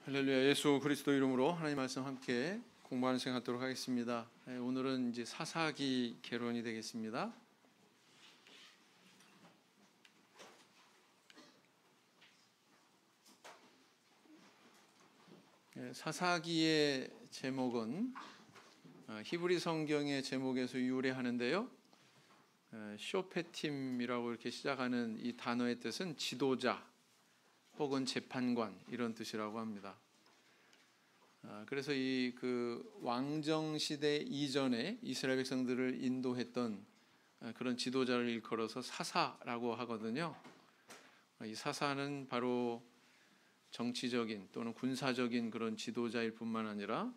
할렐루야. 예수 그리스도 이름으로 하나님 말씀 함께 공부하는 시간 갖도록 하겠습니다. 오늘은 이제 사사기 개론이 되겠습니다. 사사기의 제목은 히브리 성경의 제목에서 유래하는데요. 쇼페팀이라고 이렇게 시작하는 이 단어의 뜻은 지도자 혹은 재판관 이런 뜻이라고 합니다. 그래서 이 왕정 시대 이전에 이스라엘 백성들을 인도했던 그런 지도자를 일컬어서 사사라고 하거든요. 이 사사는 바로 정치적인 또는 군사적인 그런 지도자일 뿐만 아니라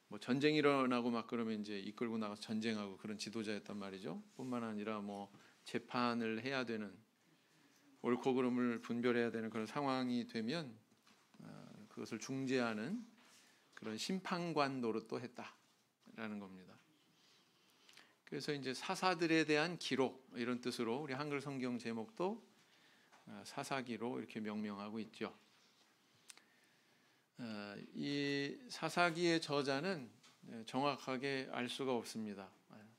뭐 전쟁이 일어나고 막 그러면 이제 이끌고 나가서 전쟁하고 그런 지도자였단 말이죠. 뿐만 아니라 뭐 재판을 해야 되는, 옳고 그름을 분별해야 되는 그런 상황이 되면 그것을 중재하는 그런 심판관 노릇도 했다라는 겁니다. 그래서 이제 사사들에 대한 기록 이런 뜻으로 우리 한글 성경 제목도 사사기로 이렇게 명명하고 있죠. 이 사사기의 저자는 정확하게 알 수가 없습니다.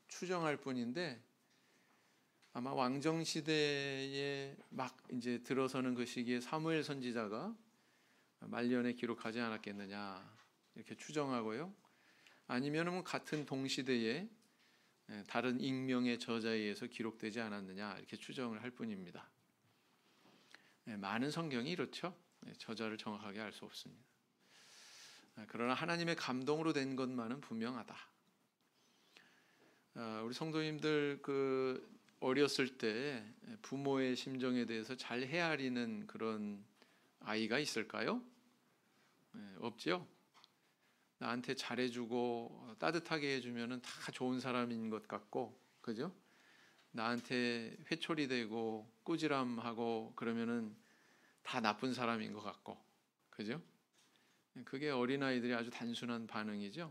추정할 뿐인데 아마 왕정 시대에 막 이제 들어서는 그 시기에 사무엘 선지자가 말년에 기록하지 않았겠느냐 이렇게 추정하고요. 아니면은 같은 동시대에 다른 익명의 저자에 의해서 기록되지 않았느냐 이렇게 추정을 할 뿐입니다. 많은 성경이 이렇죠. 저자를 정확하게 알 수 없습니다. 그러나 하나님의 감동으로 된 것만은 분명하다. 우리 성도님들 어렸을 때 부모의 심정에 대해서 잘 헤아리는 그런 아이가 있을까요? 없죠. 나한테 잘해주고 따뜻하게 해주면은 다 좋은 사람인 것 같고, 그죠? 나한테 회초리 대고 꾸지람하고 그러면은 다 나쁜 사람인 것 같고, 그죠? 그게 어린아이들이 아주 단순한 반응이죠.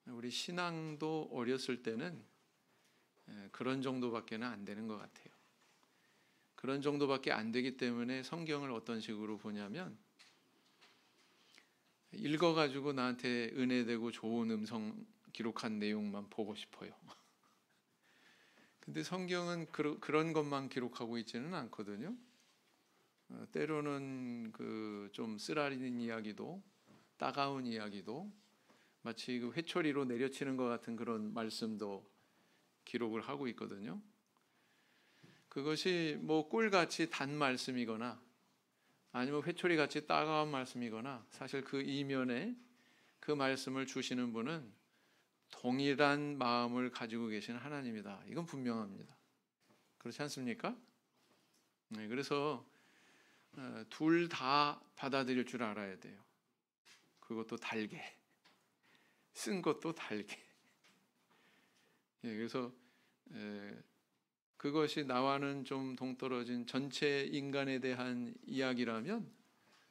우리 신앙도 어렸을 때는 그런 정도밖에는 안 되는 것 같아요. 그런 정도밖에 안 되기 때문에 성경을 어떤 식으로 보냐면 읽어가지고 나한테 은혜되고 좋은 음성 기록한 내용만 보고 싶어요. 근데 성경은 그런 것만 기록하고 있지는 않거든요. 때로는 좀 쓰라린 이야기도, 따가운 이야기도, 마치 회초리로 내려치는 것 같은 그런 말씀도 기록을 하고 있거든요. 그것이 뭐 꿀같이 단 말씀이거나 아니면 회초리같이 따가운 말씀이거나 사실 그 이면에 그 말씀을 주시는 분은 동일한 마음을 가지고 계신 하나님이다. 이건 분명합니다. 그렇지 않습니까? 네, 그래서 둘 다 받아들일 줄 알아야 돼요. 그것도 달게, 쓴 것도 달게. 그래서 그것이 나와는 좀 동떨어진 전체 인간에 대한 이야기라면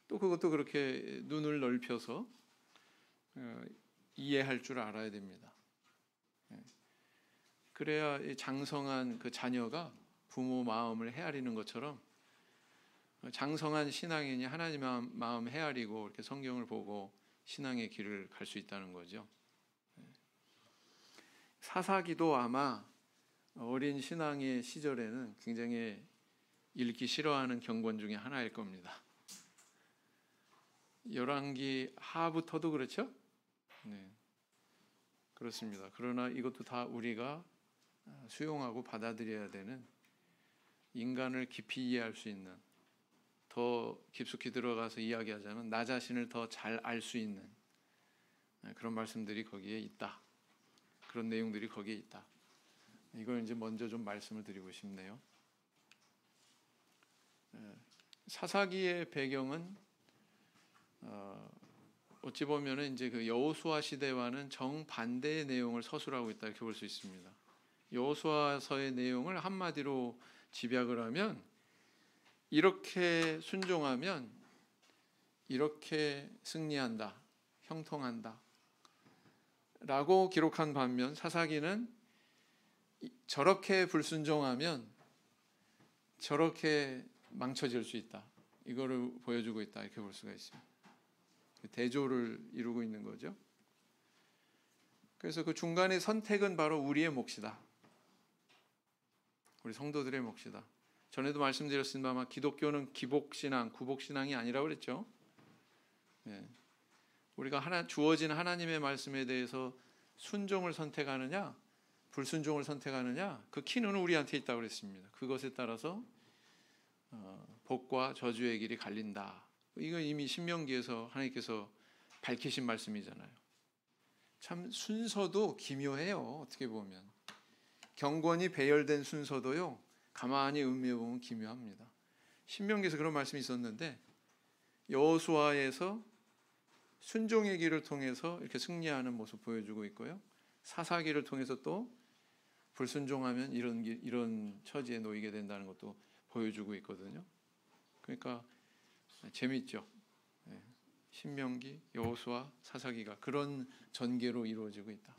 또 그것도 그렇게 눈을 넓혀서 이해할 줄 알아야 됩니다. 그래야 장성한 그 자녀가 부모 마음을 헤아리는 것처럼 장성한 신앙인이 하나님 마음 헤아리고 이렇게 성경을 보고 신앙의 길을 갈 수 있다는 거죠. 사사기도 아마 어린 신앙의 시절에는 굉장히 읽기 싫어하는 경권 중에 하나일 겁니다. 열왕기 하부터도 그렇죠? 네, 그렇습니다. 그러나 이것도 다 우리가 수용하고 받아들여야 되는, 인간을 깊이 이해할 수 있는, 더 깊숙이 들어가서 이야기하자면 나 자신을 더 잘 알 수 있는 그런 말씀들이 거기에 있다. 그런 내용들이 거기에 있다. 이걸 이제 먼저 좀 말씀을 드리고 싶네요. 사사기의 배경은 어찌 보면은 이제 여호수아 시대와는 정반대의 내용을 서술하고 있다 이렇게 볼 수 있습니다. 여호수아서의 내용을 한마디로 집약을 하면 이렇게 순종하면 이렇게 승리한다, 형통한다 라고 기록한 반면 사사기는 저렇게 불순종하면 저렇게 망쳐질 수 있다, 이거를 보여주고 있다 이렇게 볼 수가 있습니다. 대조를 이루고 있는 거죠. 그래서 그 중간의 선택은 바로 우리의 몫이다. 우리 성도들의 몫이다. 전에도 말씀드렸습니다만 기독교는 기복신앙, 구복신앙이 아니라고 그랬죠. 예. 우리가 주어진 하나님의 말씀에 대해서 순종을 선택하느냐, 불순종을 선택하느냐, 그 키는 우리한테 있다고 그랬습니다. 그것에 따라서 복과 저주의 길이 갈린다. 이거 이미 신명기에서 하나님께서 밝히신 말씀이잖아요. 참 순서도 기묘해요. 어떻게 보면 경건이 배열된 순서도요, 가만히 음미해 보면 기묘합니다. 신명기에서 그런 말씀이 있었는데 여호수아에서 순종의 길을 통해서 이렇게 승리하는 모습 보여주고 있고요, 사사기를 통해서 또 불순종하면 이런 처지에 놓이게 된다는 것도 보여주고 있거든요. 그러니까 재밌죠. 신명기, 여호수아, 사사기가 그런 전개로 이루어지고 있다.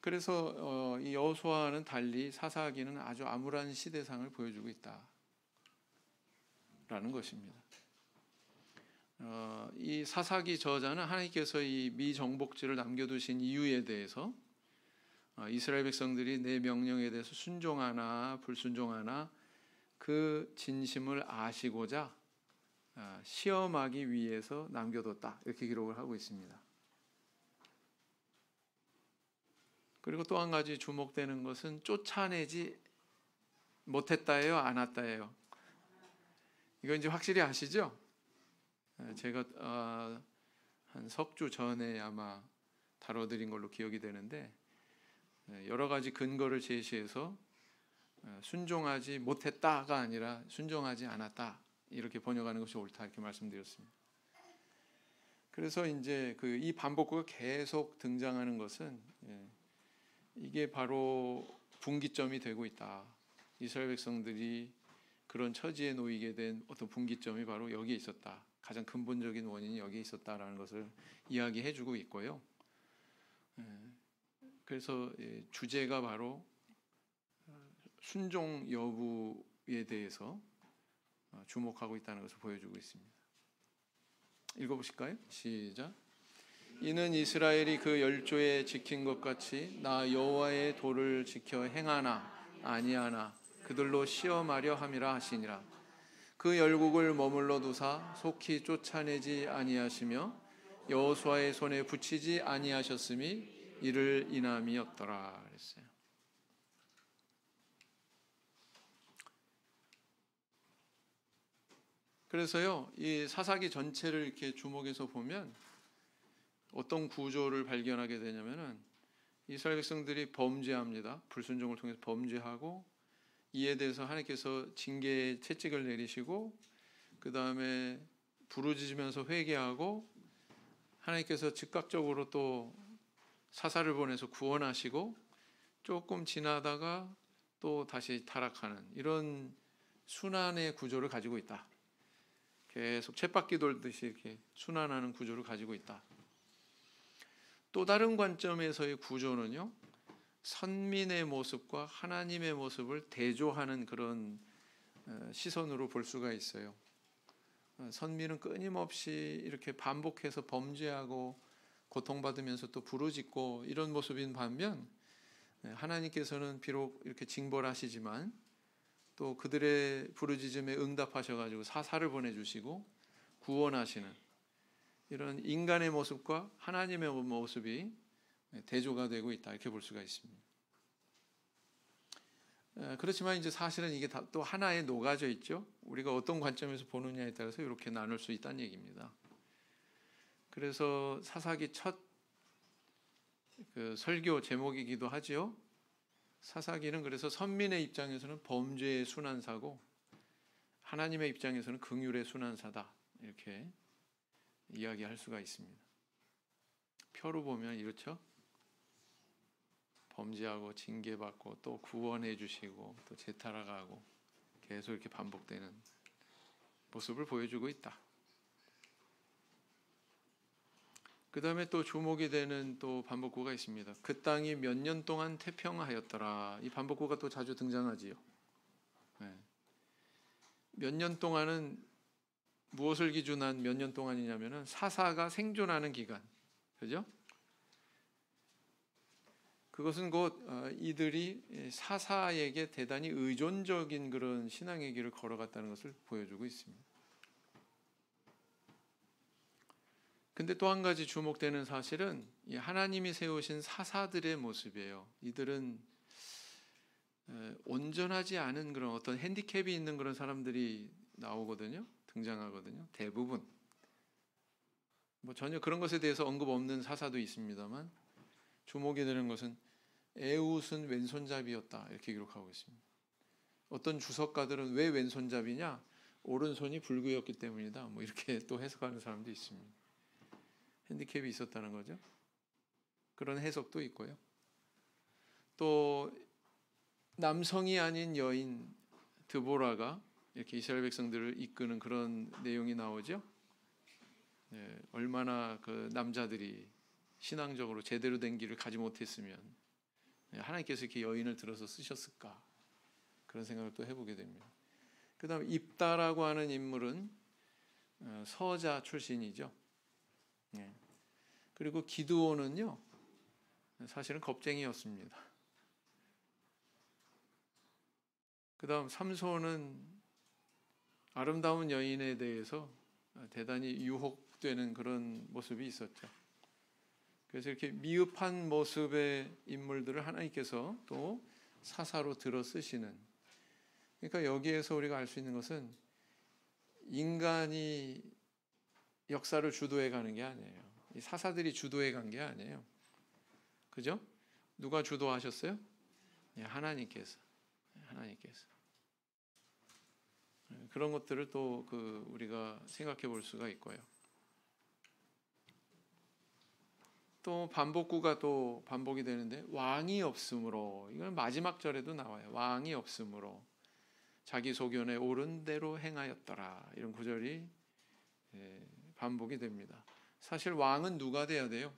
그래서 이 여호수아는 달리 사사기는 아주 암울한 시대상을 보여주고 있다라는 것입니다. 이 사사기 저자는 하나님께서 이 미정복지를 남겨두신 이유에 대해서 이스라엘 백성들이 내 명령에 대해서 순종하나 불순종하나 그 진심을 아시고자 시험하기 위해서 남겨뒀다, 이렇게 기록을 하고 있습니다. 그리고 또 한 가지 주목되는 것은 쫓아내지 못했다예요, 안 왔다예요? 이거 이제 확실히 아시죠? 제가 한 석 주 전에 아마 다뤄드린 걸로 기억이 되는데, 여러 가지 근거를 제시해서 순종하지 못했다가 아니라 순종하지 않았다, 이렇게 번역하는 것이 옳다, 이렇게 말씀드렸습니다. 그래서 이제 이 반복구가 계속 등장하는 것은 이게 바로 분기점이 되고 있다. 이스라엘 백성들이 그런 처지에 놓이게 된 어떤 분기점이 바로 여기에 있었다. 가장 근본적인 원인이 여기에 있었다라는 것을 이야기해주고 있고요. 그래서 주제가 바로 순종 여부에 대해서 주목하고 있다는 것을 보여주고 있습니다. 읽어보실까요? 시작. 이는 이스라엘이 그 열조에 지킨 것 같이 나 여호와의 도를 지켜 행하나 아니하나 그들로 시험하려 함이라 하시니라. 그 열국을 머물러 두사 속히 쫓아내지 아니하시며 여호수아의 손에 붙이지 아니하셨음이 이를 인함이었더라 그랬어요. 그래서요, 이 사사기 전체를 이렇게 주목해서 보면 어떤 구조를 발견하게 되냐면은 이스라엘 백성들이 범죄합니다. 불순종을 통해서 범죄하고 이에 대해서 하나님께서 징계의 채찍을 내리시고 그 다음에 부르짖으면서 회개하고 하나님께서 즉각적으로 또 사사를 보내서 구원하시고 조금 지나다가 또 다시 타락하는 이런 순환의 구조를 가지고 있다. 계속 쳇바퀴 돌듯이 이렇게 순환하는 구조를 가지고 있다. 또 다른 관점에서의 구조는요, 선민의 모습과 하나님의 모습을 대조하는 그런 시선으로 볼 수가 있어요. 선민은 끊임없이 이렇게 반복해서 범죄하고 고통받으면서 또 부르짖고 이런 모습인 반면 하나님께서는 비록 이렇게 징벌하시지만 또 그들의 부르짖음에 응답하셔가지고 사사를 보내주시고 구원하시는 이런 인간의 모습과 하나님의 모습이 대조가 되고 있다, 이렇게 볼 수가 있습니다. 그렇지만 이제 사실은 이게 다 또 하나에 녹아져 있죠. 우리가 어떤 관점에서 보느냐에 따라서 이렇게 나눌 수 있다는 얘기입니다. 그래서 사사기 첫 설교 제목이기도 하죠. 사사기는 그래서 선민의 입장에서는 범죄의 순환사고 하나님의 입장에서는 긍휼의 순환사다, 이렇게 이야기할 수가 있습니다. 표로 보면 이렇죠. 범죄하고 징계받고 또 구원해 주시고 또 재탈하고 계속 이렇게 반복되는 모습을 보여주고 있다. 그 다음에 또 주목이 되는 또 반복구가 있습니다. 그 땅이 몇 년 동안 태평하였더라. 이 반복구가 또 자주 등장하지요. 몇 년 동안은 무엇을 기준한 몇 년 동안이냐면은 사사가 생존하는 기간, 그죠? 그것은 곧 이들이 사사에게 대단히 의존적인 그런 신앙의 길을 걸어갔다는 것을 보여주고 있습니다. 근데 또 한 가지 주목되는 사실은 이 하나님이 세우신 사사들의 모습이에요. 이들은 온전하지 않은 그런 어떤 핸디캡이 있는 그런 사람들이 나오거든요. 등장하거든요. 대부분. 뭐 전혀 그런 것에 대해서 언급 없는 사사도 있습니다만 주목이 되는 것은 에웃은 왼손잡이였다 이렇게 기록하고 있습니다. 어떤 주석가들은 왜 왼손잡이냐? 오른손이 불구였기 때문이다. 뭐 이렇게 또 해석하는 사람도 있습니다. 핸디캡이 있었다는 거죠. 그런 해석도 있고요. 또 남성이 아닌 여인 드보라가 이렇게 이스라엘 백성들을 이끄는 그런 내용이 나오죠. 네, 얼마나 그 남자들이 신앙적으로 제대로 된 길을 가지 못했으면 하나님께서 이렇게 여인을 들어서 쓰셨을까 그런 생각을 또 해보게 됩니다. 그 다음에 입다라고 하는 인물은 서자 출신이죠. 네. 그리고 기드온은요 사실은 겁쟁이였습니다. 그 다음 삼손은 아름다운 여인에 대해서 대단히 유혹되는 그런 모습이 있었죠. 그래서 이렇게 미흡한 모습의 인물들을 하나님께서 또 사사로 들어 쓰시는, 그러니까 여기에서 우리가 알 수 있는 것은 인간이 역사를 주도해 가는 게 아니에요. 이 사사들이 주도해 간 게 아니에요. 그죠? 누가 주도하셨어요? 하나님께서. 그런 것들을 또 우리가 생각해 볼 수가 있고요. 또 반복구가 또 반복이 되는데 왕이 없으므로, 이건 마지막 절에도 나와요. 왕이 없으므로 자기 소견에 옳은 대로 행하였더라, 이런 구절이 반복이 됩니다. 사실 왕은 누가 돼야 돼요?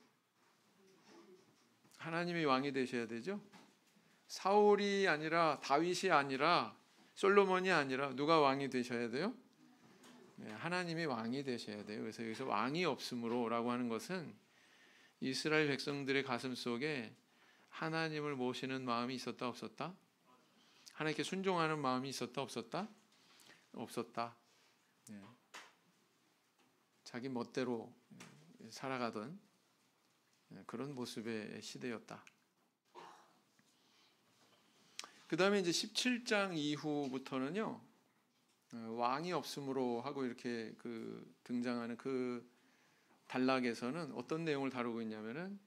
하나님이 왕이 되셔야 되죠. 사울이 아니라 다윗이 아니라 솔로몬이 아니라 누가 왕이 되셔야 돼요? 하나님이 왕이 되셔야 돼요. 그래서 여기서 왕이 없으므로라고 하는 것은 이스라엘 백성들의 가슴 속에 하나님을 모시는 마음이 있었다 없었다? 하나님께 순종하는 마음이 있었다 없었다? 없었다. 자기 멋대로 살아가던 그런 모습의 시대였다. 그 다음에 이제 17장 이후부터는요, 왕이 없으므로 하고 이렇게 등장하는 그 단락에서는 어떤 내용을 다루고 있냐면은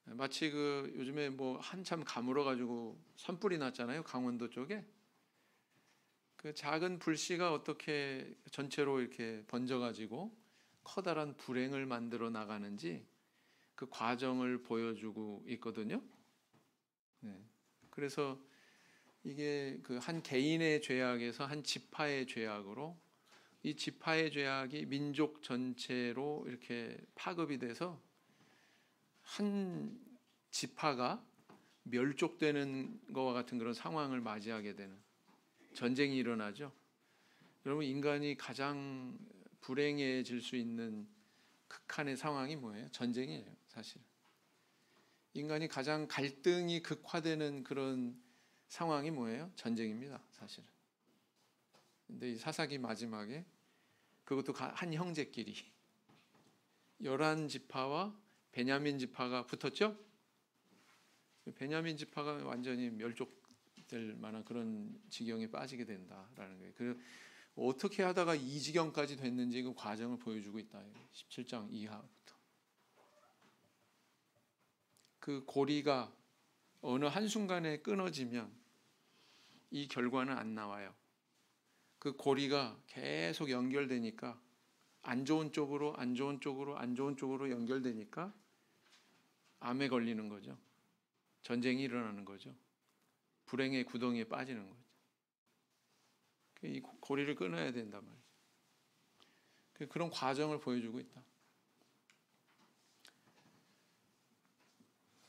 마치 요즘에 뭐 한참 가물어 가지고 산불이 났잖아요. 강원도 쪽에. 그 작은 불씨가 어떻게 전체로 이렇게 번져 가지고 커다란 불행을 만들어 나가는지 그 과정을 보여주고 있거든요. 그래서 이게 한 개인의 죄악에서 한 지파의 죄악으로, 이 지파의 죄악이 민족 전체로 이렇게 파급이 돼서 한 지파가 멸족되는 것과 같은 그런 상황을 맞이하게 되는 전쟁이 일어나죠. 여러분, 인간이 가장 불행해질 수 있는 극한의 상황이 뭐예요? 전쟁이에요, 사실. 인간이 가장 갈등이 극화되는 그런 상황이 뭐예요? 전쟁입니다, 사실은. 근데 이 사사기 마지막에 그것도 한 형제끼리 11지파와 베냐민 지파가 붙었죠? 베냐민 지파가 완전히 멸족될 만한 그런 지경에 빠지게 된다라는 거예요. 그 어떻게 하다가 이 지경까지 됐는지 그 과정을 보여주고 있다. 17장 이하부터. 그 고리가 어느 한순간에 끊어지면 이 결과는 안 나와요. 그 고리가 계속 연결되니까 안 좋은 쪽으로 연결되니까 암에 걸리는 거죠. 전쟁이 일어나는 거죠. 불행의 구덩이에 빠지는 거죠. 이 고리를 끊어야 된단 말이죠. 그런 과정을 보여주고 있다.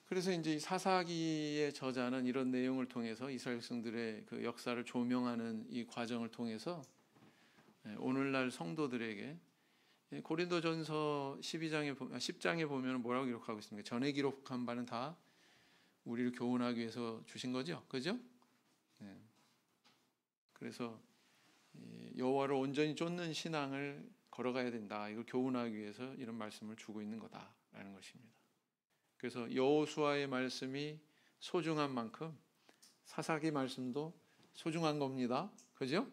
그래서 이제 이 사사기의 저자는 이런 내용을 통해서 이스라엘 백성들의 그 역사를 조명하는 이 과정을 통해서 오늘날 성도들에게 고린도전서 10장에 보면 뭐라고 기록하고 있습니까? 전에 기록한 바는 다 우리를 교훈하기 위해서 주신 거죠, 그죠? 그래서 여호와를 온전히 쫓는 신앙을 걸어가야 된다. 이걸 교훈하기 위해서 이런 말씀을 주고 있는 거다라는 것입니다. 그래서 여호수아의 말씀이 소중한 만큼 사사기 말씀도 소중한 겁니다. 그죠?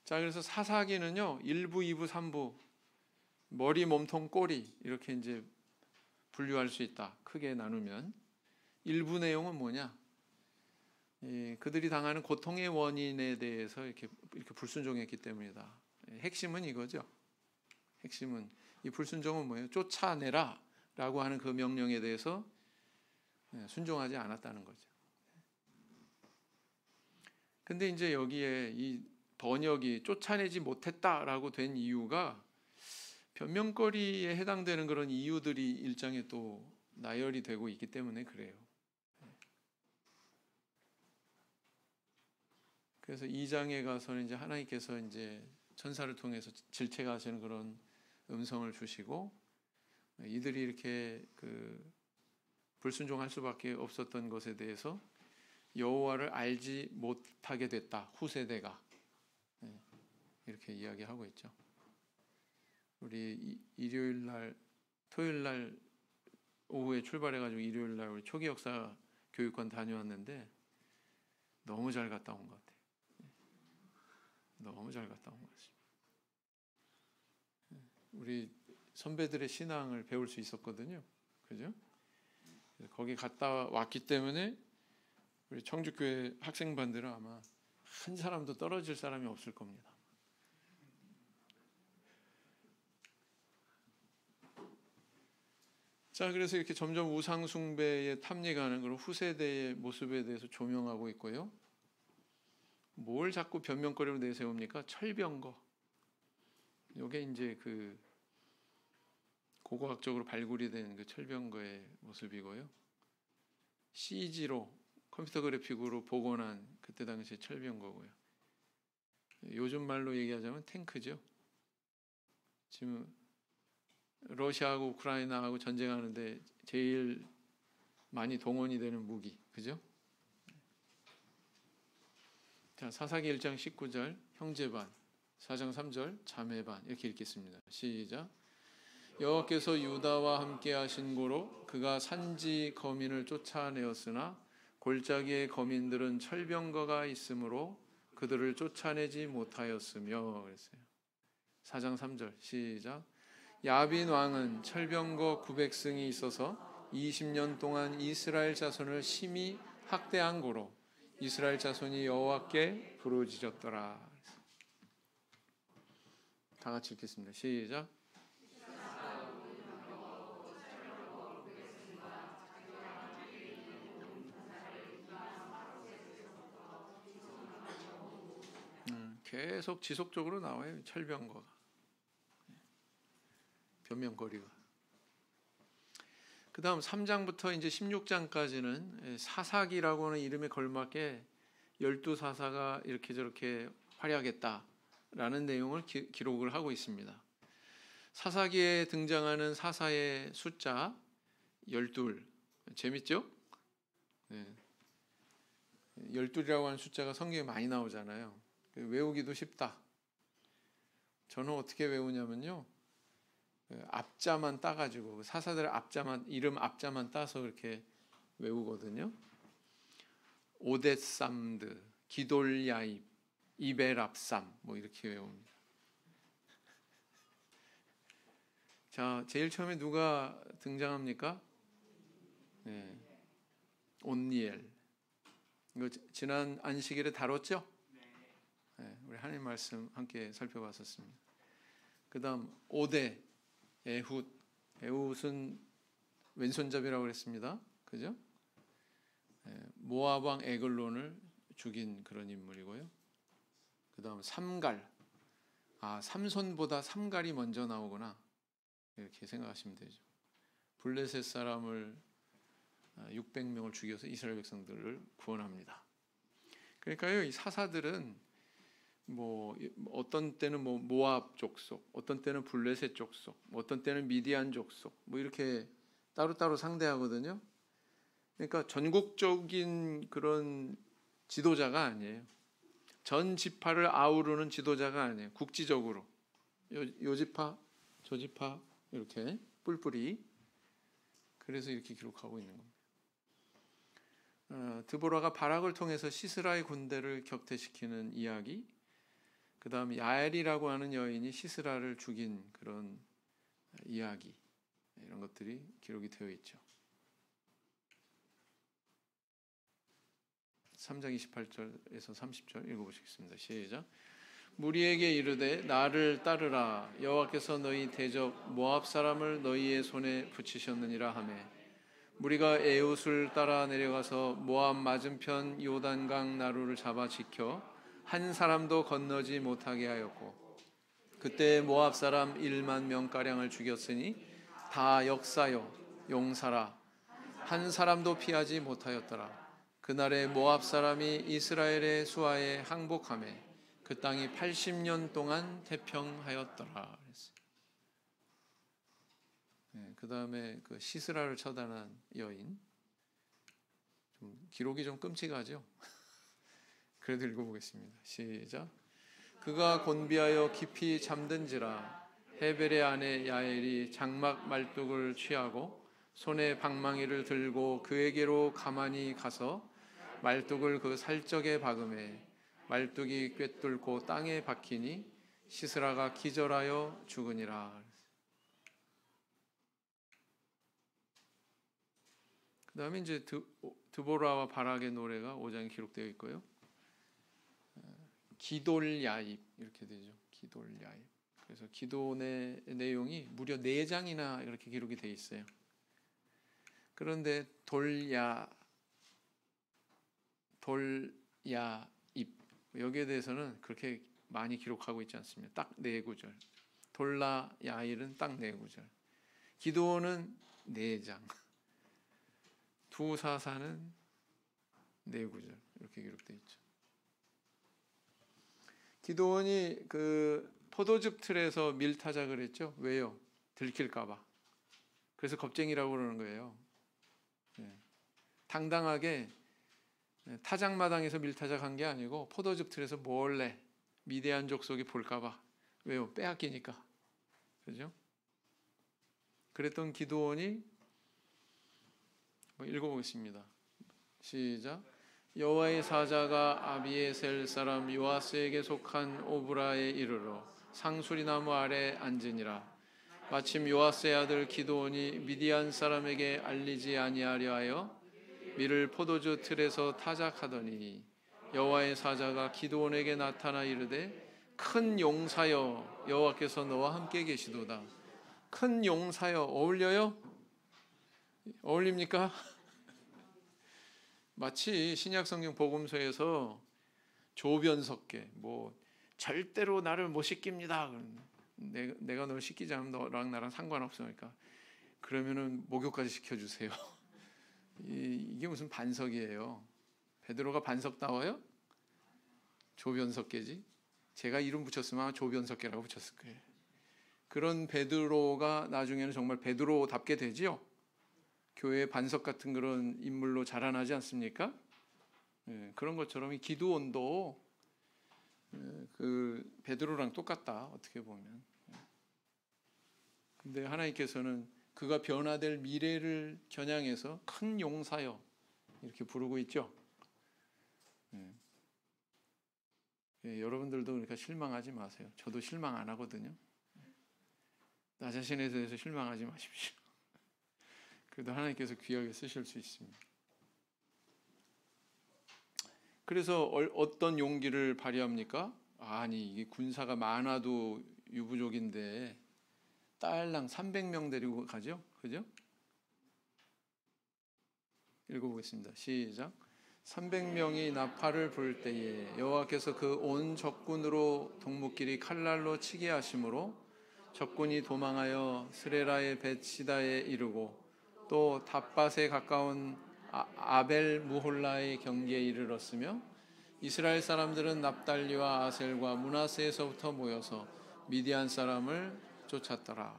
자, 그래서 사사기는요, 1부, 2부, 3부, 머리, 몸통, 꼬리 이렇게 이제 분류할 수 있다. 크게 나누면 1부 내용은 뭐냐? 그들이 당하는 고통의 원인에 대해서 이렇게 불순종했기 때문이다. 핵심은 이거죠. 핵심은 이 불순종은 뭐예요? 쫓아내라라고 하는 그 명령에 대해서 순종하지 않았다는 거죠. 근데 이제 여기에 이 번역이 쫓아내지 못했다라고 된 이유가 변명거리에 해당되는 그런 이유들이 일장에 또 나열이 되고 있기 때문에 그래요. 그래서 2장에 가서는 이제 하나님께서 이제 천사를 통해서 질책하시는 그런 음성을 주시고, 이들이 이렇게 불순종할 수밖에 없었던 것에 대해서 여호와를 알지 못하게 됐다. 후세대가 이렇게 이야기하고 있죠. 우리 일요일 날, 토요일 날 오후에 출발해가지고 일요일 날 우리 초기 역사 교육관 다녀왔는데 너무 잘 갔다 온 것 같아요. 너무 잘 갔다 온 것 같습니다. 우리 선배들의 신앙을 배울 수 있었거든요. 그죠? 거기 갔다 왔기 때문에 우리 청주교회 학생반들은 아마 한 사람도 떨어질 사람이 없을 겁니다. 자, 그래서 이렇게 점점 우상 숭배에 탐닉하는 그런 후세대의 모습에 대해서 조명하고 있고요. 뭘 자꾸 변명거리로 내세웁니까? 철병거. 이게 이제 고고학적으로 발굴이 된 그 철병거의 모습이고요. CG로 컴퓨터 그래픽으로 복원한 그때 당시 철병거고요. 요즘 말로 얘기하자면 탱크죠. 지금 러시아하고 우크라이나하고 전쟁하는데 제일 많이 동원이 되는 무기, 그죠? 자, 사사기 1장 19절 형제반, 4장 3절 자매반 이렇게 읽겠습니다. 시작. 여호와께서 유다와 함께 하신 고로 그가 산지 거민을 쫓아내었으나 골짜기의 거민들은 철병거가 있으므로 그들을 쫓아내지 못하였으며 그랬어요. 4장 3절 시작. 야빈 왕은 철병거 900승이 있어서 20년 동안 이스라엘 자손을 심히 학대한 고로 이스라엘 자손이 여호와께 부르짖었더라. 다 같이 읽겠습니다. 시작. 계속 지속적으로 나와요. 철병거가. 변명거리가. 그 다음 3장부터 이제 16장까지는 사사기라고 하는 이름에 걸맞게 12사사가 이렇게 저렇게 활약했다라는 내용을 기록을 하고 있습니다. 사사기에 등장하는 사사의 숫자 12. 재밌죠? 네. 12이라고 하는 숫자가 성경에 많이 나오잖아요. 외우기도 쉽다. 저는 어떻게 외우냐면요. 앞자만 따가지고 사사들 이름 앞자만 따서 그렇게 외우거든요. 오데삼드, 기돌야입, 이벨압삼 뭐 이렇게 외웁니다. 자, 제일 처음에 누가 등장합니까? 네. 온니엘. 이거 지난 안식일에 다뤘죠? 네, 우리 하나님 말씀 함께 살펴봤었습니다. 그 다음 오데, 에훗은 왼손잡이라고 그랬습니다. 그죠? 모압 왕 에글론을 죽인 그런 인물이고요. 그 다음 삼갈. 삼손보다 삼갈이 먼저 나오구나. 이렇게 생각하시면 되죠. 블레셋 사람을 600명을 죽여서 이스라엘 백성들을 구원합니다. 그러니까요, 이 사사들은 뭐 어떤 때는 뭐 모압 족속, 어떤 때는 블레셋 족속, 어떤 때는 미디안 족속, 뭐 이렇게 따로따로 상대하거든요. 그러니까 전국적인 그런 지도자가 아니에요. 전 지파를 아우르는 지도자가 아니에요. 국지적으로 요 지파, 저 지파 이렇게 뿔뿔이. 그래서 이렇게 기록하고 있는 겁니다. 드보라가 바락을 통해서 시스라의 군대를 격퇴시키는 이야기, 그 다음 야엘이라고 하는 여인이 시스라를 죽인 그런 이야기, 이런 것들이 기록이 되어 있죠. 3장 28절에서 30절 읽어보시겠습니다. 시작. 무리에게 이르되 나를 따르라. 여호와께서 너희 대적 모압 사람을 너희의 손에 붙이셨느니라 하매 무리가 에웃을 따라 내려가서 모압 맞은편 요단강 나루를 잡아 지켜 한 사람도 건너지 못하게 하였고 그때 모압 사람 1만 명가량을 죽였으니 다 역사여 용사라 한 사람도 피하지 못하였더라. 그날에 모압 사람이 이스라엘의 수하에 항복하매 그 땅이 80년 동안 태평하였더라. 그 다음에 그 시스라를 처단한 여인, 기록이 좀 끔찍하죠. 그래도 읽어보겠습니다. 시작. 그가 곤비하여 깊이 잠든지라 헤벨의 아내 야엘이 장막 말뚝을 취하고 손에 방망이를 들고 그에게로 가만히 가서 말뚝을 그 살적에 박음에 말뚝이 꿰뚫고 땅에 박히니 시스라가 기절하여 죽으니라. 그 다음에 이제 드보라와 바락의 노래가 5장에 기록되어 있고요. 기돌야입 이렇게 되죠. 기돌야입. 그래서 기도의 내용이 무려 4장이나 이렇게 기록이 되어 있어요. 그런데 돌야입 여기에 대해서는 그렇게 많이 기록하고 있지 않습니다. 딱 4구절. 돌라 야일은 딱 4구절. 기도는 4장. 두사사는 4구절 이렇게 기록되어 있죠. 기도원이 그 포도즙 틀에서 밀 타자 그랬죠. 왜요? 들킬까봐. 그래서 겁쟁이라고 그러는 거예요. 당당하게 타작마당에서 밀 타작한 게 아니고 포도즙 틀에서 몰래 미디안 족속이 볼까봐. 왜요? 빼앗기니까. 그죠? 그랬던 기도원이 읽어보겠습니다. 시작. 여호와의 사자가 아비에셀 사람 요아스에게 속한 오브라에 이르러 상수리 나무 아래 앉으니라. 마침 요아스의 아들 기드온이 미디안 사람에게 알리지 아니하려 하여 밀을 포도주 틀에서 타작하더니 여호와의 사자가 기드온에게 나타나 이르되 큰 용사여 여호와께서 너와 함께 계시도다. 큰 용사여 어울려요? 어울립니까? 마치 신약성경 복음서에서 조변석계 뭐 절대로 나를 못 시킵니다. 내가 널 시키지 않으면 너랑 나랑 상관없으니까 그러면은 목욕까지 시켜주세요. 이게 무슨 반석이에요? 베드로가 반석 나와요? 조변석계지. 제가 이름 붙였으면 아마 조변석계라고 붙였을 거예요. 그런 베드로가 나중에는 정말 베드로답게 되지요. 교회의 반석 같은 그런 인물로 자라나지 않습니까? 그런 것처럼 이 기드온도 그 베드로랑 똑같다 어떻게 보면. 근데 하나님께서는 그가 변화될 미래를 겨냥해서 큰 용사여 이렇게 부르고 있죠. 여러분들도 그러니까 실망하지 마세요. 저도 실망 안 하거든요. 나 자신에 대해서 실망하지 마십시오. 그래도 하나님께서 귀하게 쓰실 수 있습니다. 그래서 어떤 용기를 발휘합니까? 아니 이게 군사가 많아도 유부족인데 딸랑 300명 데리고 가죠? 그죠? 읽어보겠습니다. 시작. 300명이 나팔을 불 때에 여호와께서 그 온 적군으로 동무끼리 칼날로 치게 하심으로 적군이 도망하여 스레라의 벳시다에 이르고 또 답밭에 가까운 아벨 무홀라의 경계에 이르렀으며 이스라엘 사람들은 납달리와 아셀과 므낫세에서부터 모여서 미디안 사람을 쫓았더라.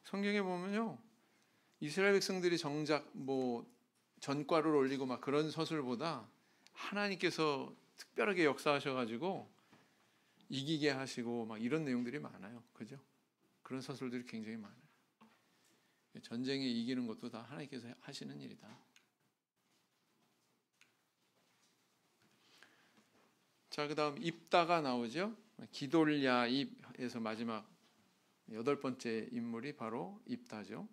성경에 보면요, 이스라엘 백성들이 정작 뭐 전과를 올리고 막 그런 서술보다 하나님께서 특별하게 역사하셔가지고 이기게 하시고 막 이런 내용들이 많아요. 그죠? 그런 서술들이 굉장히 많아요. 전쟁에 이기는 것도 다 하나님께서 하시는 일이다. 자, 그 다음 입다가 나오죠. 기돌야입에서 마지막 8번째 인물이 바로 입다죠.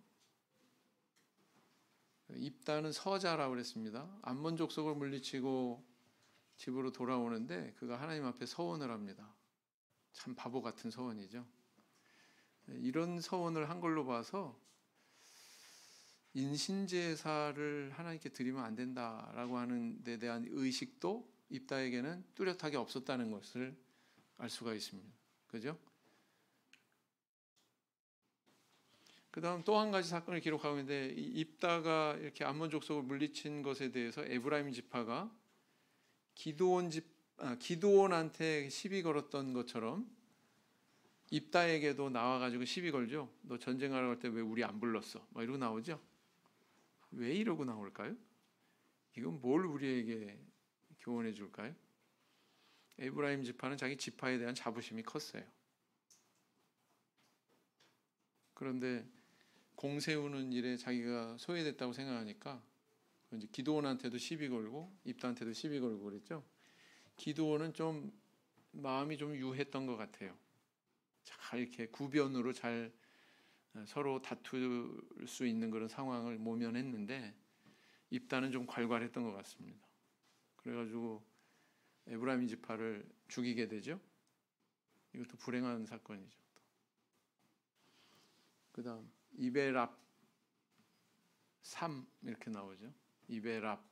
입다는 서자라고 그랬습니다. 암몬 족속을 물리치고 집으로 돌아오는데 그가 하나님 앞에 서원을 합니다. 참 바보 같은 서원이죠. 이런 서원을 한 걸로 봐서 인신제사를 하나님께 드리면 안 된다라고 하는 데 대한 의식도 입다에게는 뚜렷하게 없었다는 것을 알 수가 있습니다. 그죠? 그 다음 또 한 가지 사건을 기록하고 있는데, 입다가 이렇게 암몬 족속을 물리친 것에 대해서 에브라임 지파가 기드온한테 시비 걸었던 것처럼 입다에게도 나와가지고 시비 걸죠. 너 전쟁하러 갈 때 왜 우리 안 불렀어? 막 이러고 나오죠. 왜 이러고 나올까요? 이건 뭘 우리에게 교훈해 줄까요? 에브라임 지파는 자기 지파에 대한 자부심이 컸어요. 그런데 공 세우는 일에 자기가 소외됐다고 생각하니까 이제 기드온한테도 시비 걸고 입다한테도 시비 걸고 그랬죠. 기드온은 좀 마음이 좀 유했던 것 같아요. 잘 이렇게 구변으로 잘 서로 다툴 수 있는 그런 상황을 모면했는데 입다는 좀 괄괄했던 것 같습니다. 그래가지고 에브라임 지파를 죽이게 되죠. 이것도 불행한 사건이죠. 그 다음 이베랍 3 이렇게 나오죠. 이베랍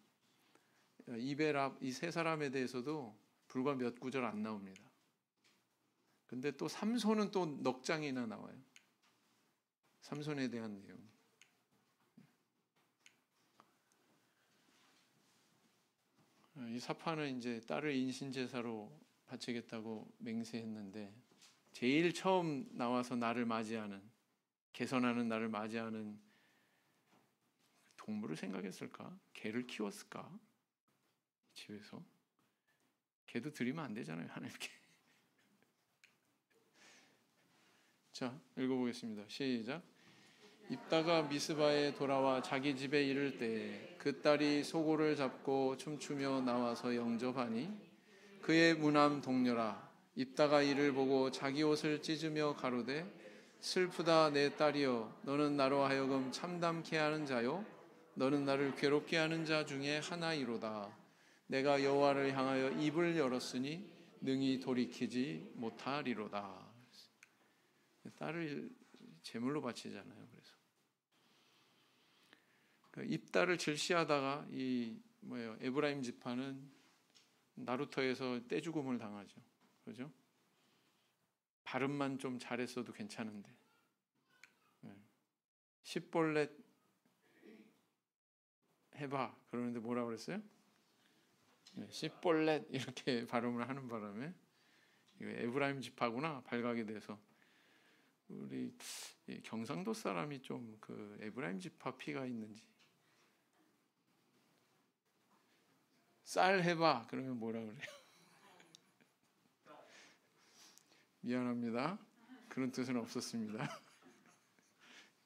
이 세 사람에 대해서도 불과 몇 구절 안 나옵니다. 근데 또 삼손은 또 넉 장이나 나와요. 삼손에 대한 내용. 이 사파는 이제 딸을 인신제사로 바치겠다고 맹세했는데 제일 처음 나와서 나를 맞이하는, 개선하는 나를 맞이하는 동물을 생각했을까? 개를 키웠을까? 집에서. 개도 드리면 안 되잖아요, 하나님께. 자, 읽어보겠습니다. 시작. 입다가 미스바에 돌아와 자기 집에 이를 때 그 딸이 소고를 잡고 춤추며 나와서 영접하니 그의 무남 동료라. 입다가 이를 보고 자기 옷을 찢으며 가로되 슬프다 내 딸이여, 너는 나로 하여금 참담케 하는 자요 너는 나를 괴롭게 하는 자 중에 하나이로다. 내가 여호와를 향하여 입을 열었으니 능히 돌이키지 못하리로다. 딸을 제물로 바치잖아요. 그래서 입다를 질시하다가 에브라임 지파는 나루터에서 떼죽음을 당하죠. 그죠? 발음만 좀 잘했어도 괜찮은데. 십볼렛 해봐 그러는데 뭐라 그랬어요? 십볼렛 이렇게 발음을 하는 바람에 에브라임 지파구나 발각이 돼서 우리 경상도 사람이 좀 그 에브라임 지파 피가 있는지. 쌀 해봐 그러면 뭐라 그래요? 미안합니다. 그런 뜻은 없었습니다.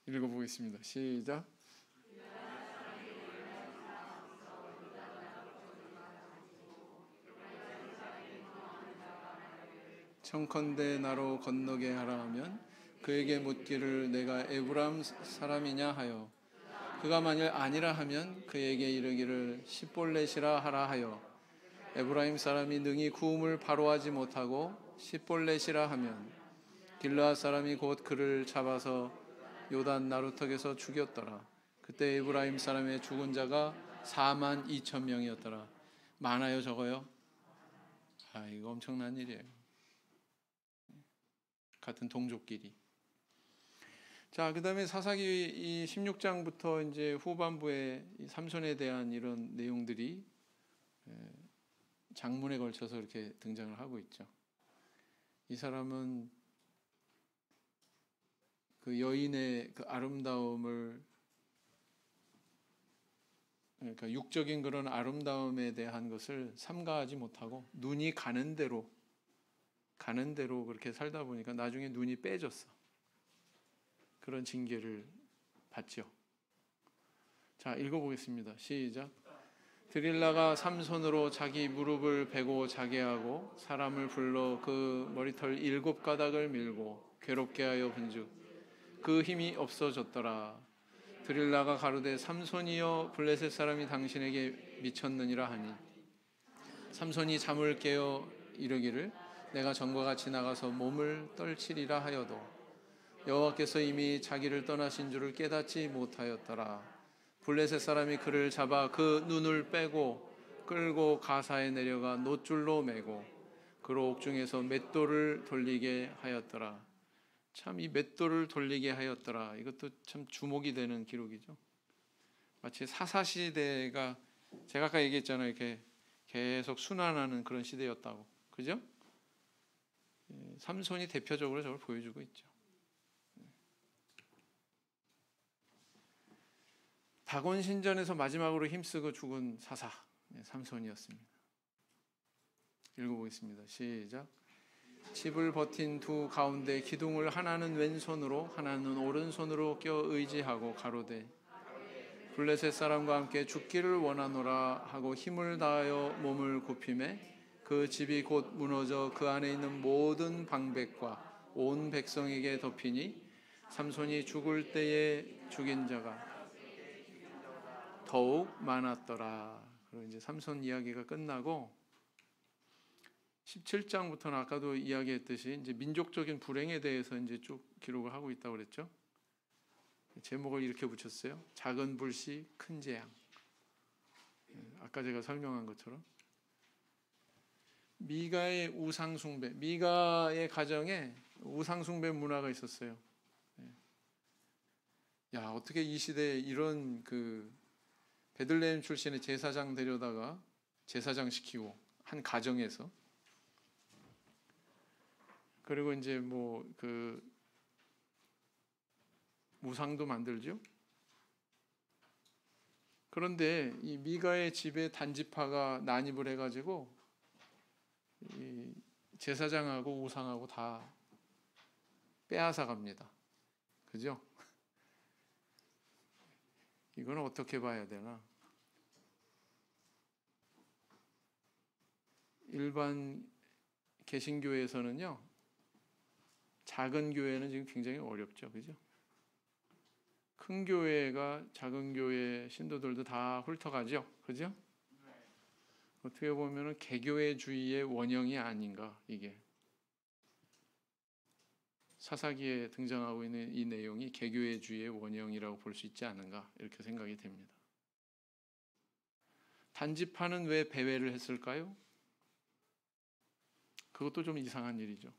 읽어보겠습니다. 시작. 청컨대 나로 건너게 하라 하면 그에게 묻기를 내가 에브라임 사람이냐 하여 그가 만일 아니라 하면 그에게 이르기를 십볼렛이라 하라 하여 에브라임 사람이 능히 구음을 바로 하지 못하고 십볼렛이라 하면 길르앗 사람이 곧 그를 잡아서 요단 나루턱에서 죽였더라. 그때 에브라임 사람의 죽은 자가 42,000명이었더라. 많아요 적어요? 이거 엄청난 일이에요. 같은 동족끼리. 자, 그다음에 사사기 이 16장부터 이제 후반부에 이 삼손에 대한 이런 내용들이 장문에 걸쳐서 이렇게 등장을 하고 있죠. 이 사람은 그 여인의 그 아름다움을, 그러니까 육적인 그런 아름다움에 대한 것을 삼가하지 못하고 눈이 가는 대로 그렇게 살다 보니까 나중에 눈이 빼졌어. 그런 징계를 받죠. 자, 읽어보겠습니다. 시작. 드릴라가 삼손으로 자기 무릎을 베고 자게 하고 사람을 불러 그 머리털 7가닥을 밀고 괴롭게 하여 본즉 그 힘이 없어졌더라. 드릴라가 가로되 삼손이여 블레셋 사람이 당신에게 미쳤느니라 하니 삼손이 잠을 깨어 이르기를 내가 전과 같이 나가서 몸을 떨치리라 하여도 여호와께서 이미 자기를 떠나신 줄을 깨닫지 못하였더라. 블레셋 사람이 그를 잡아 그 눈을 빼고 끌고 가사에 내려가 놋줄로 매고 그로 옥중에서 맷돌을 돌리게 하였더라. 참 이 맷돌을 돌리게 하였더라. 이것도 참 주목이 되는 기록이죠. 마치 사사시대가 제가 아까 얘기했잖아요. 이렇게 계속 순환하는 그런 시대였다고. 그죠? 삼손이 대표적으로 저걸 보여주고 있죠. 다곤 신전에서 마지막으로 힘쓰고 죽은 사사 삼손이었습니다. 읽어보겠습니다. 시작. 집을 버틴 두 가운데 기둥을 하나는 왼손으로 하나는 오른손으로 껴 의지하고 가로되 블레셋 사람과 함께 죽기를 원하노라 하고 힘을 다하여 몸을 굽히매 그 집이 곧 무너져 그 안에 있는 모든 방백과 온 백성에게 덮이니 삼손이 죽을 때에 죽인 자가 더욱 많았더라. 그리고 이제 삼손 이야기가 끝나고 17장부터는 아까도 이야기했듯이 이제 민족적인 불행에 대해서 이제 쭉 기록을 하고 있다고 그랬죠. 제목을 이렇게 붙였어요. 작은 불씨 큰 재앙. 아까 제가 설명한 것처럼 미가의 우상 숭배, 미가의 가정에 우상 숭배 문화가 있었어요. 야, 어떻게 이 시대에 이런 그 베들레헴 출신의 제사장 데려다가 제사장 시키고 한 가정에서 그리고 이제 뭐 그 우상도 만들죠. 그런데 이 미가의 집에 단지파가 난입을 해가지고 이 제사장하고 우상하고 다 빼앗아 갑니다. 그죠? 이건 어떻게 봐야 되나? 일반 개신교에서는요, 작은 교회는 지금 굉장히 어렵죠, 그죠? 큰 교회가 작은 교회 신도들도 다 훑어가죠, 그죠? 어떻게 보면은 개교회주의의 원형이 아닌가, 이게. 사사기에 등장하고 있는 이 내용이 개교회주의의 원형이라고 볼 수 있지 않은가, 이렇게 생각이 됩니다. 단지파는 왜 배회를 했을까요? 그것도 좀 이상한 일이죠.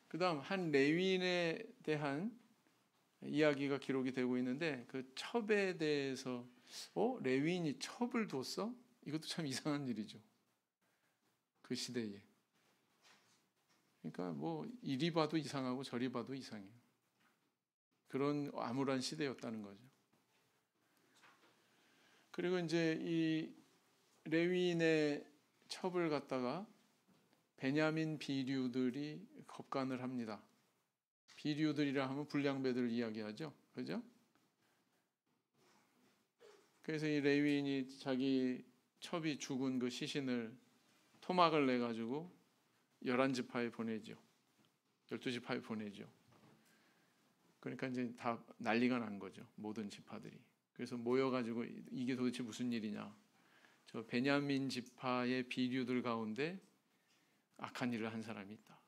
그 다음 한 레위인에 대한 이야기가 기록이 되고 있는데 그 첩에 대해서 레위인이 첩을 뒀어? 이것도 참 이상한 일이죠. 그 시대에. 그러니까 뭐 이리 봐도 이상하고 저리 봐도 이상해요. 그런 암울한 시대였다는 거죠. 그리고 이제 이 레위인의 첩을 갖다가 베냐민 비류들이 겁간을 합니다. 비류들이라 하면 불량배들 이야기하죠. 그죠? 그래서 이 레위인이 자기 첩이 죽은 그 시신을 토막을 내가지고 11지파에 보내죠. 12지파에 보내죠. 그러니까 이제 다 난리가 난 거죠. 모든 지파들이. 그래서 모여가지고 이게 도대체 무슨 일이냐. 저 베냐민 지파의 비류들 가운데 악한 일을 한 사람이 있다.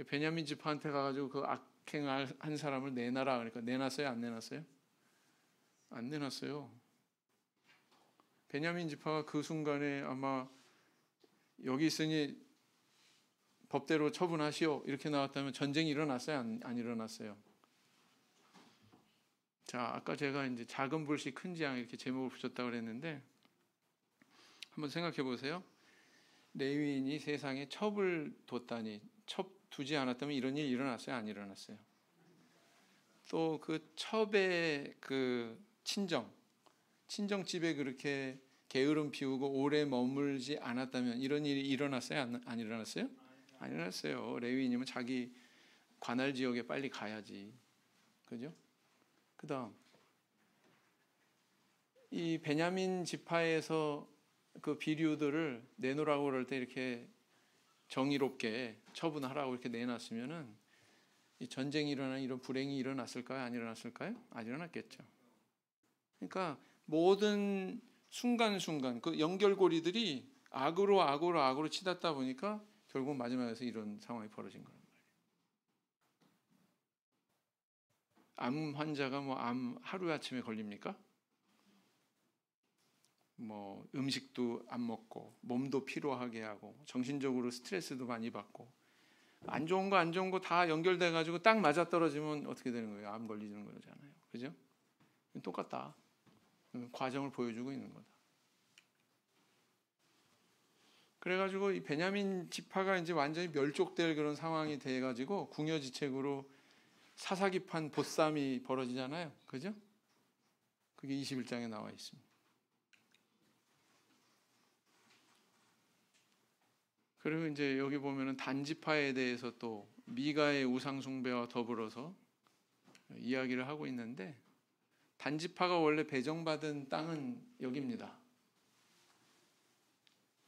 베냐민 지파한테 가가지고 그 악행을 한 사람을 내놔라. 그러니까 내놨어요? 안 내놨어요? 안 내놨어요. 베냐민 지파가 그 순간에 아마 여기 있으니 법대로 처분하시오 이렇게 나왔다면 전쟁이 일어났어요? 안 일어났어요? 자, 아까 제가 이제 작은 불씨 큰 재앙 이렇게 제목을 붙였다고 그랬는데 한번 생각해 보세요. 레위인이 세상에 첩을 뒀다니, 첩 두지 않았다면 이런 일이 일어났어요? 안 일어났어요? 또 그 첩의 그 친정집에 그렇게 게으름 피우고 오래 머물지 않았다면 이런 일이 일어났어요? 안 일어났어요? 안 일어났어요. 레위인이면 자기 관할 지역에 빨리 가야지. 그죠? 그다음 이 베냐민 지파에서 그 비류들을 내놓으라고 그럴 때 이렇게 정의롭게 처분하라고 이렇게 내놨으면은 이 전쟁이 일어나 이런 불행이 일어났을까요? 안 일어났을까요? 안 일어났겠죠. 그러니까 모든 순간순간 그 연결고리들이 악으로 치닫다 보니까 결국 마지막에서 이런 상황이 벌어진 거란 말이에요. 암 환자가 뭐 암 하루아침에 걸립니까? 뭐 음식도 안 먹고 몸도 피로하게 하고 정신적으로 스트레스도 많이 받고 안 좋은 거 다 연결돼 가지고 딱 맞아 떨어지면 어떻게 되는 거예요? 암 걸리는 거잖아요. 그죠? 똑같다. 과정을 보여주고 있는 거다. 그래가지고 이 베냐민 지파가 이제 완전히 멸족될 그런 상황이 돼가지고 궁여지책으로 사사기판 보쌈이 벌어지잖아요. 그죠? 그게 21장에 나와 있습니다. 그리고 이제 여기 보면은 단지파에 대해서 또 미가의 우상 숭배와 더불어서 이야기를 하고 있는데 단지파가 원래 배정받은 땅은 여기입니다.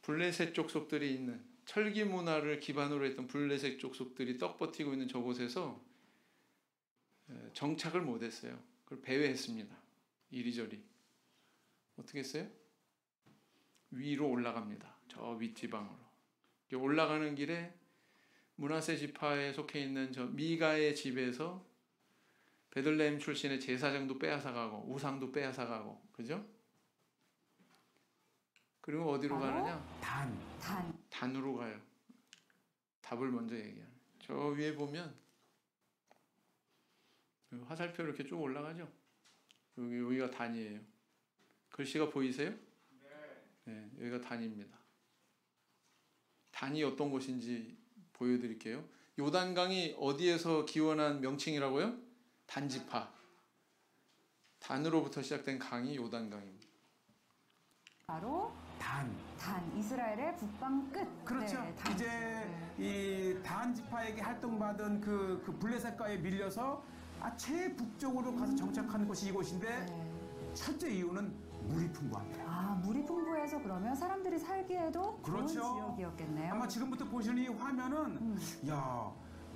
블레셋 족속들이 있는 철기 문화를 기반으로 했던 블레셋 족속들이 떡버티고 있는 저곳에서 정착을 못했어요. 그걸 배회했습니다. 이리저리. 어떻게 했어요? 위로 올라갑니다. 저 윗지방으로. 올라가는 길에 므낫세 지파에 속해 있는 저 미가의 집에서 베들레헴 출신의 제사장도 빼앗아가고 우상도 빼앗아가고, 그죠? 그리고 어디로 가느냐? 단으로 가요. 답을 먼저 얘기하는. 저 위에 보면 화살표 이렇게 쭉 올라가죠. 여기가 단이에요. 글씨가 보이세요? 네, 여기가 단입니다. 단이 어떤 곳인지 보여드릴게요. 요단강이 어디에서 기원한 명칭이라고요? 단지파. 단으로부터 시작된 강이 요단강입니다. 바로 단 이스라엘의 북방 끝. 그렇죠. 네, 이제 이 단 지파에게 활동받은 그 블레셋과에 밀려서 최북쪽으로 가서 정착하는 곳이 이곳인데 첫째 이유는 물이 풍부합니다. 물이 풍부해서 그러면 사람들이 살기에도 그렇죠. 좋은 지역이었겠네요. 아마 지금부터 보시는 이 화면은 야,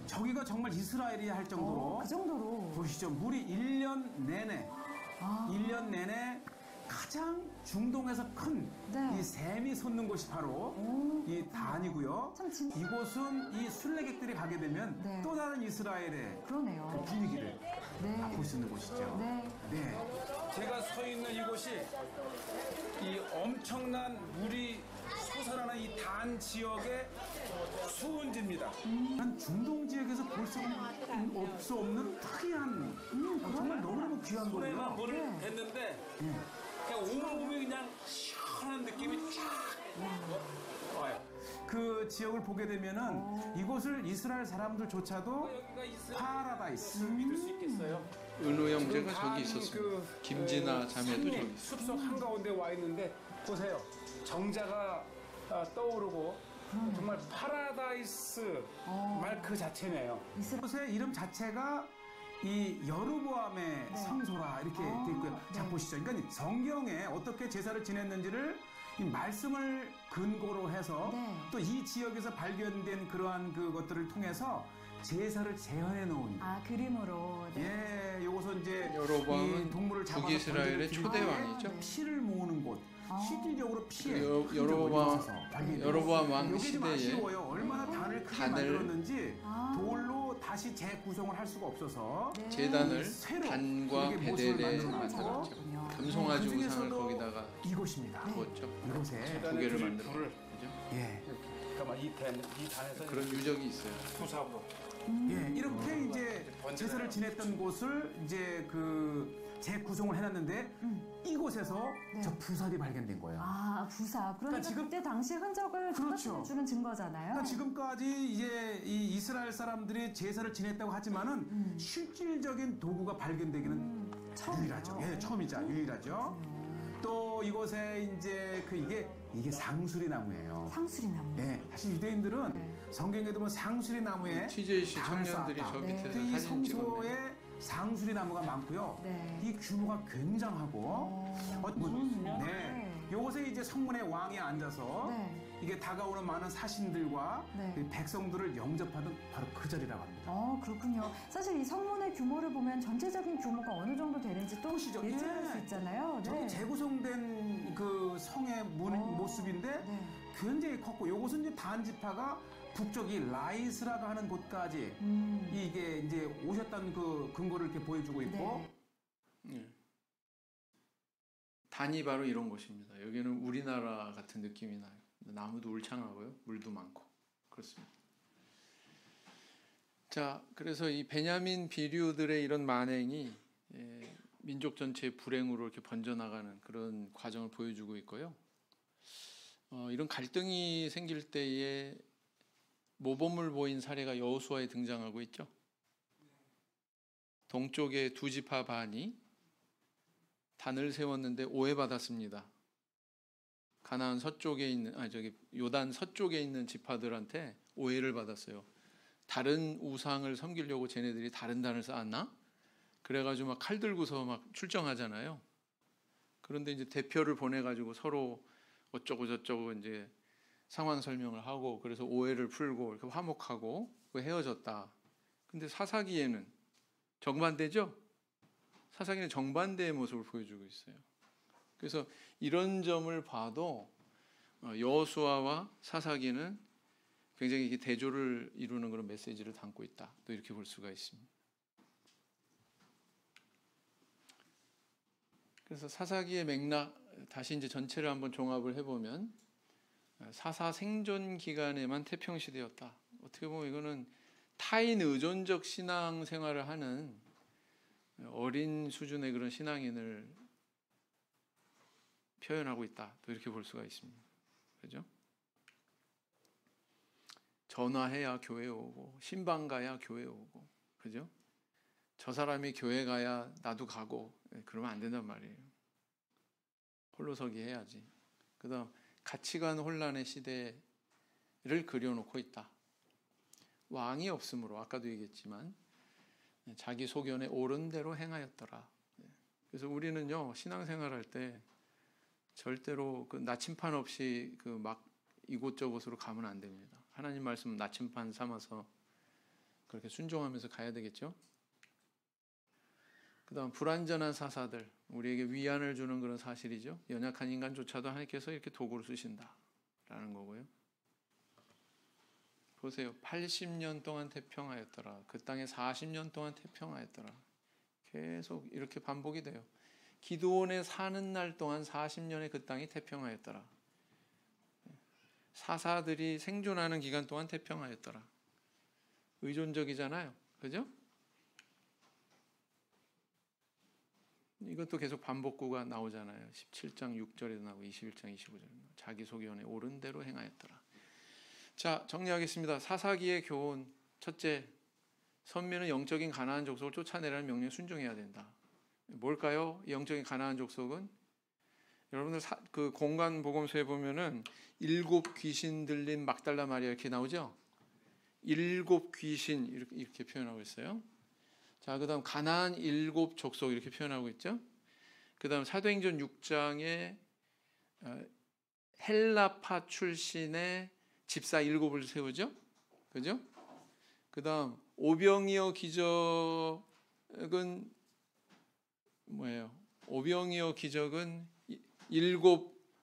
저기가 정말 이스라엘이야 할 정도로 그 정도로 보시죠. 물이 1년 내내 1년 내내 가장 중동에서 큰 이 샘이 솟는 곳이 바로 이 단이고요. 이곳은 이 순례객들이 가게 되면 또 다른 이스라엘의 그러네요. 그 분위기를 볼 수 있는 곳이죠. 네. 제가 서 있는 이곳이 이 엄청난 물이 솟아나는 이 단 지역의 수은지입니다. 한 중동 지역에서 볼 수 없는 특이한 정말 너무너무 귀한 거예요. 손에만 물을 댔는데 그냥 오물오물 그냥 시원한 느낌이 쫙 와요. 그 지역을 보게 되면은 이곳을 이스라엘 사람들조차도 파라다이스 믿을 수 있겠어요? 은호 형제가 저기 있었어요. 김진아 자매도 저기 있어요. 숲속 한가운데 와 있는데 보세요. 정자가 떠오르고 정말 파라다이스 말 그 자체네요. 이곳의 이름 자체가 이 여로보암의 성소라 이렇게 돼 있고요. 자 보시죠. 그러니까 성경에 어떻게 제사를 지냈는지를 이 말씀을 근거로 해서 또 이 지역에서 발견된 그러한 그것들을 통해서 제사를 재현해 놓은 그림으로 요것은 이제 여로보암은 이 동물을 잡아서 북이스라엘의 초대 왕이죠. 피를 모으는 곳. 실질적으로 피에 여로보암 왕 이게 좀 시대에 아쉬워요. 얼마나 단을 크게 만들었는지 돌로 다시 재구성을 할 수가 없어서 제단을 새로 단과 이렇게 모습을 베델에 만들어놨죠. 만들었죠. 금송아지 우상을 그중에서도 거기다가 이곳입니다. 구웠죠. 이곳에 두 개를 만들어. 불을 예. 이 단에서 그런 유적이 있어요. 부사로. 예, 이렇게 이제 제사를 지냈던 곳을 이제 그 재구성을 해놨는데 이곳에서 네. 저 부살이 발견된 거예요. 아, 부사. 그러니까 지금- 그때 당시 흔적을 그렇죠. 주는 증거잖아요. 그러니까 지금까지 이제 이 이스라엘 사람들이 제사를 지냈다고 하지만은 실질적인 도구가 발견되기는 처음이에요. 유일하죠. 예, 처음이자 유일하죠. 또 이곳에 이제 이게 상수리 나무예요. 상수리 나무. 네, 사실 유대인들은 네. 성경에도 보면 상수리 나무에 TJC 당을 청년들이 쌓았다. 저 네. 밑에서 이 사진 찍었네요. 성소에 상수리 나무가 많고요. 네. 이 규모가 굉장하고 네. 네. 요것에 이제 성문에 왕이 앉아서 네. 이게 다가오는 많은 사신들과 네. 그 백성들을 영접하던 바로 그 자리라고 합니다. 그렇군요. 사실 이 성문의 규모를 보면 전체적인 규모가 어느 정도 되는지 또 보시죠. 예측할 예. 수 있잖아요. 저기 재구성된 그 성의 모습인데 네. 굉장히 컸고 요것은 이제 단지파가 북쪽이 라이스라고 하는 곳까지 이게 이제 오셨던 그 근거를 이렇게 보여주고 있고 네. 예. 단이 바로 이런 곳입니다. 여기는 우리나라 같은 느낌이 나요. 나무도 울창하고요, 물도 많고 그렇습니다. 자, 그래서 이 베냐민 비류들의 이런 만행이 민족 전체의 불행으로 이렇게 번져나가는 그런 과정을 보여주고 있고요. 이런 갈등이 생길 때에 모범을 보인 사례가 여호수아에 등장하고 있죠. 동쪽의 두 지파 반이 단을 세웠는데 오해받았습니다. 가나안 서쪽에 있는 요단 서쪽에 있는 지파들한테 오해를 받았어요. 다른 우상을 섬기려고 쟤네들이 다른 단을 쌓았나? 그래가지고 막 칼 들고서 막 출정하잖아요. 그런데 이제 대표를 보내가지고 서로 어쩌고 저쩌고 이제 상황 설명을 하고 그래서 오해를 풀고 이렇게 화목하고 헤어졌다. 근데 사사기에는 정반대죠? 사사기는 정반대의 모습을 보여주고 있어요. 그래서 이런 점을 봐도 여호수아와 사사기는 굉장히 이게 대조를 이루는 그런 메시지를 담고 있다. 또 이렇게 볼 수가 있습니다. 그래서 사사기의 맥락 다시 이제 전체를 한번 종합을 해보면 사사 생존 기간에만 태평 시대였다. 어떻게 보면 이거는 타인 의존적 신앙 생활을 하는 어린 수준의 그런 신앙인을 표현하고 있다. 또 이렇게 볼 수가 있습니다. 그죠? 전화해야 교회 오고 신방 가야 교회 오고 그죠? 저 사람이 교회 가야 나도 가고 그러면 안 된단 말이에요. 홀로서기 해야지. 그다음 가치관 혼란의 시대를 그려놓고 있다. 왕이 없으므로 아까도 얘기했지만 자기 소견에 옳은 대로 행하였더라. 그래서 우리는요 신앙생활할 때 절대로 그 나침판 없이 그 막 이곳저곳으로 가면 안 됩니다. 하나님 말씀 나침판 삼아서 그렇게 순종하면서 가야 되겠죠. 그다음 불완전한 사사들 우리에게 위안을 주는 그런 사실이죠. 연약한 인간조차도 하나님께서 이렇게 도구를 쓰신다라는 거고요. 보세요. 80년 동안 태평하였더라. 그 땅에 40년 동안 태평하였더라. 계속 이렇게 반복이 돼요. 기드온의 사는 날 동안 40년의 그 땅이 태평하였더라. 사사들이 생존하는 기간 동안 태평하였더라. 의존적이잖아요. 그죠? 이것도 계속 반복구가 나오잖아요. 17장 6절에도 나오고 21장 25절에도 나오고 자기 소견에 옳은 대로 행하였더라. 자, 정리하겠습니다. 사사기의 교훈. 첫째, 선민은 영적인 가나안 족속을 쫓아내라는 명령에 순종해야 된다. 뭘까요? 영적인 가나안 족속은 여러분들 그 공간 복음서에 보면은 7 귀신 들린 막달라 마리아 이렇게 나오죠? 7 귀신 이렇게 표현하고 있어요. 자, 그다음 가나안 7 족속 이렇게 표현하고 있죠. 그다음 사도행전 6장에 헬라파 출신의 집사 7을 세우죠. 그죠? 그다음 오병이어 기적은 뭐예요? 오병이어 기적은 7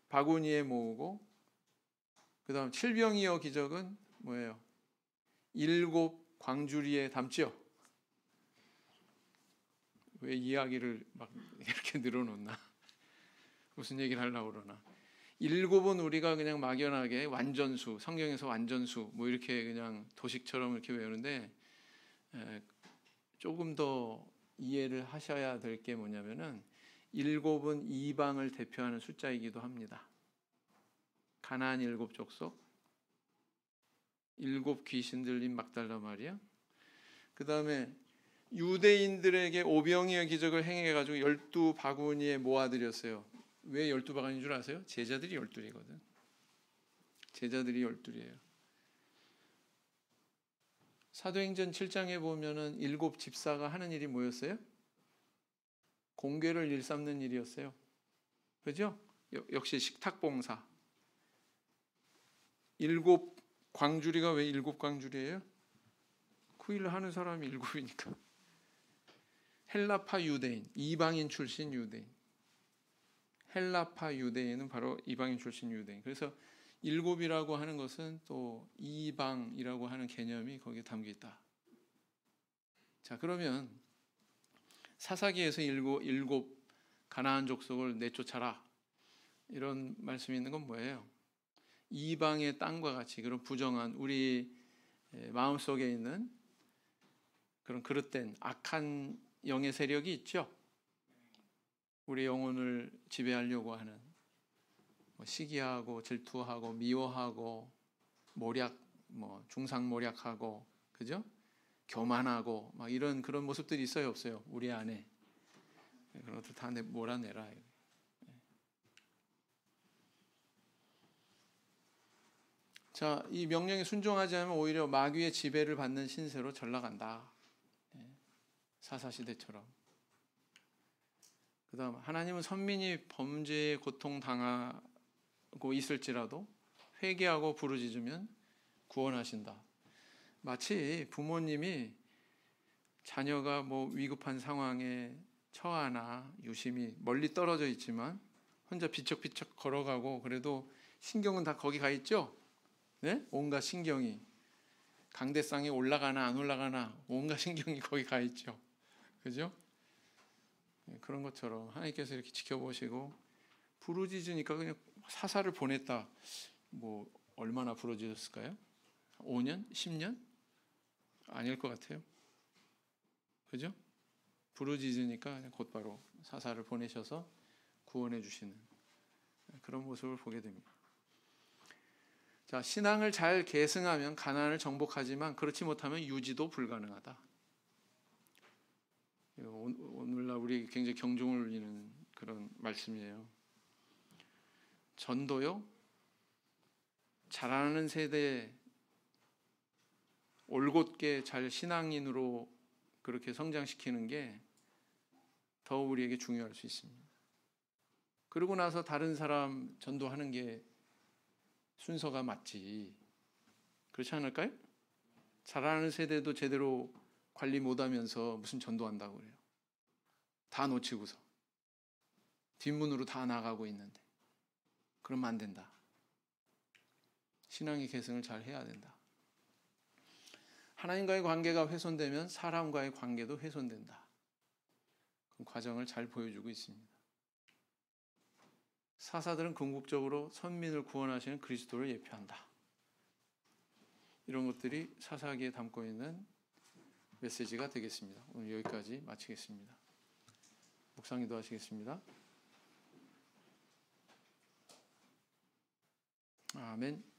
바구니에 모으고 그다음 칠병이어 기적은 뭐예요? 7 광주리에 담죠. 왜 이야기를 막 이렇게 늘어놓나? 무슨 얘기를 하려고 그러나? 일곱은 우리가 그냥 막연하게 완전수, 성경에서 완전수 뭐 이렇게 그냥 도식처럼 이렇게 외우는데 조금 더 이해를 하셔야 될 게 뭐냐면은 일곱은 이방을 대표하는 숫자이기도 합니다. 가나안 일곱 족속, 일곱 귀신 들린 막달라 마리아, 그 다음에 유대인들에게 오병이어 기적을 행해가지고 12바구니에 모아드렸어요. 왜 12바구니인 줄 아세요? 제자들이 12이거든. 제자들이 12이에요. 사도행전 7장에 보면은 일곱 집사가 하는 일이 뭐였어요? 공궤를 일삼는 일이었어요. 그죠? 역시 식탁봉사. 일곱 광주리가 왜 일곱 광주리예요? 그 일을 하는 사람이 일곱이니까. 헬라파 유대인, 이방인 출신 유대인. 헬라파 유대인은 바로 이방인 출신 유대인. 그래서 일곱이라고 하는 것은 또 이방이라고 하는 개념이 거기에 담겨 있다. 자, 그러면 사사기에서 일곱 가나안 족속을 내쫓아라 이런 말씀이 있는 건 뭐예요? 이방의 땅과 같이 그런 부정한 우리 마음속에 있는 그런 그릇된 악한 영의 세력이 있죠. 우리 영혼을 지배하려고 하는 시기하고 질투하고 미워하고 모략, 중상모략하고, 그죠? 교만하고 막 이런 그런 모습들이 있어요, 없어요? 우리 안에 그런 것들 다 몰아내라. 자, 이 명령에 순종하지 않으면 오히려 마귀의 지배를 받는 신세로 전락한다. 사사시대처럼. 그 다음 하나님은 선민이 범죄에 고통당하고 있을지라도 회개하고 부르짖으면 구원하신다. 마치 부모님이 자녀가 위급한 상황에 처하나 유심히 멀리 떨어져 있지만 혼자 비척비척 걸어가고 그래도 신경은 다 거기 가 있죠? 네? 온갖 신경이 강대상에 올라가나 안 올라가나 온갖 신경이 거기 가 있죠. 그죠? 그런 것처럼 하나님께서 이렇게 지켜보시고 부르짖으니까 그냥 사사를 보냈다. 얼마나 부르짖었을까요? 5년? 10년? 아닐 것 같아요. 그죠? 부르짖으니까 그냥 곧바로 사사를 보내셔서 구원해 주시는 그런 모습을 보게 됩니다. 자, 신앙을 잘 계승하면 가나안을 정복하지만 그렇지 못하면 유지도 불가능하다. 오늘날 우리 굉장히 경종을 울리는 그런 말씀이에요. 전도요, 자라는 세대에 올곧게 잘 신앙인으로 그렇게 성장시키는 게 더 우리에게 중요할 수 있습니다. 그러고 나서 다른 사람 전도하는 게 순서가 맞지. 그렇지 않을까요? 자라는 세대도 제대로 관리 못하면서 무슨 전도한다고 그래요. 다 놓치고서 뒷문으로 다 나가고 있는데 그러면 안 된다. 신앙의 계승을 잘 해야 된다. 하나님과의 관계가 훼손되면 사람과의 관계도 훼손된다. 그 과정을 잘 보여주고 있습니다. 사사들은 궁극적으로 선민을 구원하시는 그리스도를 예표한다. 이런 것들이 사사기에 담고 있는 메시지가 되겠습니다. 오늘 여기까지 마치겠습니다. 묵상 기도하시겠습니다. 아멘.